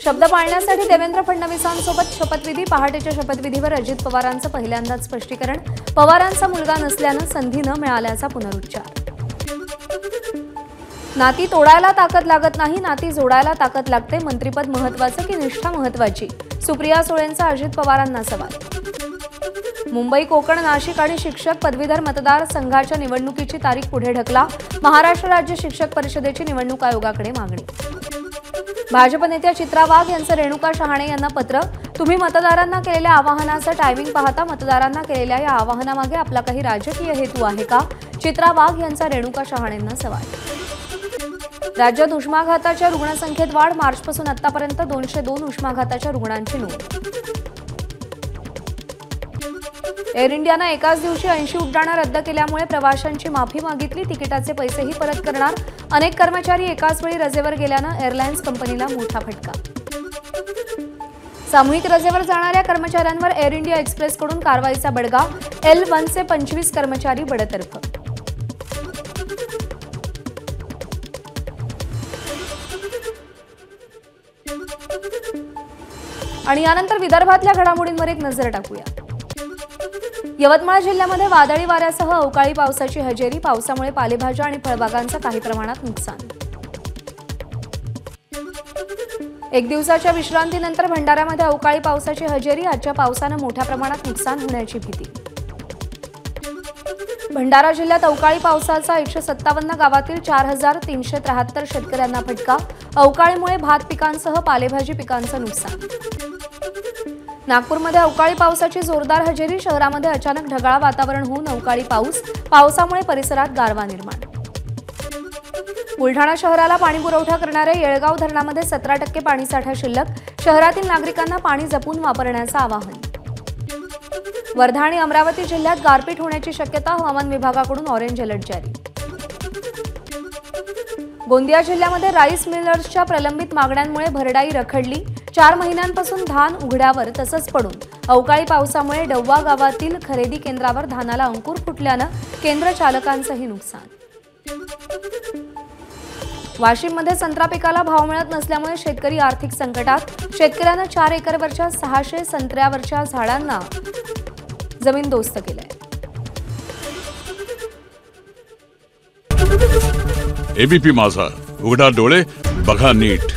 शब्द पाळण्यासाठी देवेंद्र फडणवीसांसोबत शपथविधी। पहाटेच्या शपथविधीवर अजित पवारांचं पहिल्यांदाच स्पष्टीकरण। पवारांचा मुलगा नसल्यानं संधी न मिळाल्याचा पुनरुच्चार। नाती तोडायला ताकद लागत नाही, नाती जोडायला ताकद लागते। मंत्रिपद महत्त्वाचं की निष्ठा महत्त्वाची? सुप्रिया सुळेंचा अजित पवारांना सवाल। मुंबई, कोकण, नाशिक आणि शिक्षक पदवीधर मतदार संघाच्या निवडणुकीची तारीख पुढे ढकला। महाराष्ट्र राज्य शिक्षक परिषदेची निवडणूक आयोगाकडे मागणी। भाजप नेत्या चित्रा वाघ यांचं रेणुका शहाणे यांना पत्र। तुम्ही मतदारांना केलेल्या आवाहनाचं टायमिंग पाहता मतदारांना केलेल्या या आवाहनामागे आपला काही राजकीय हेतू आहे का? चित्रा वाघ यांचा रेणुका शहाणेंना सवाल। राज्यात उष्माघाताच्या रुग्णसंख्येत वाढ। मार्चपासून आतापर्यंत 202 उष्माघाताच्या रुग्णांची नोंद। एअर इंडियानं एकाच दिवशी 80 उड्डाणं रद्द केल्यामुळे प्रवाशांची माफी मागितली। तिकिटाचे पैसेही परत करणार। अनेक कर्मचारी एकाच वेळी रजेवर गेल्यानं एअरलाइन्स कंपनीला मोठा फटका। सामूहिक रजेवर जाणाऱ्या कर्मचाऱ्यांवर एअर इंडिया एक्सप्रेसकडून कारवाईचा बडगा। L1चे 25 कर्मचारी बडतर्फ। आणि यानंतर विदर्भातल्या घडामोडींवर एक नजर टाकूया। यवतमाळ जिल्ह्यामध्ये वादळी वाऱ्यासह अवकाळी पावसाची हजेरी। पावसामुळे पालेभाज्या आणि फळबागांचं काही प्रमाणात नुकसान। एक दिवसाच्या विश्रांतीनंतर भंडाऱ्यामध्ये अवकाळी पावसाची हजेरी। आजच्या पावसानं मोठ्या प्रमाणात नुकसान होण्याची भीती। भंडारा जिल्ह्यात अवकाळी पावसाचा 157 गावातील 4373 शेतकऱ्यांना फटका। अवकाळीमुळे भात पिकांसह पालेभाजी पिकांचं नुकसान। नागपूरमध्ये अवकाळी पावसाची जोरदार हजेरी। शहरामध्ये अचानक ढगाळ वातावरण होऊन अवकाळी पाऊस। पावसामुळे परिसरात गारवा निर्माण। बुलढाणा शहराला पाणी पुरवठा करणाऱ्या येळगाव धरणामध्ये 17% पाणीसाठा शिल्लक। शहरातील नागरिकांना पाणी जपून वापरण्याचं आवाहन। वर्धा आणि अमरावती जिल्ह्यात गारपीट होण्याची शक्यता। हवामान विभागाकडून ऑरेंज अलर्ट जारी। गोंदिया जिल्ह्यामध्ये राईस मिलर्सच्या प्रलंबित मागण्यांमुळे भरडाई रखडली। 4 महिन्यांपासून धान उघड्यावर तसंच पडून। अवकाळी पावसामुळे डव्वा गावातील खरेदी केंद्रावर धानाला अंकुर फुटल्यानं केंद्र चालकांचंही नुकसान। वाशिममध्ये संत्रा पिकाला भाव मिळत नसल्यामुळे शेतकरी आर्थिक संकटात। शेतकऱ्यांना 4 एकरवरच्या 600 संत्र्यावरच्या झाडांना जमीनदोस्त केलंय। एबीपी माझा, उघडा डोळे बघा नीट।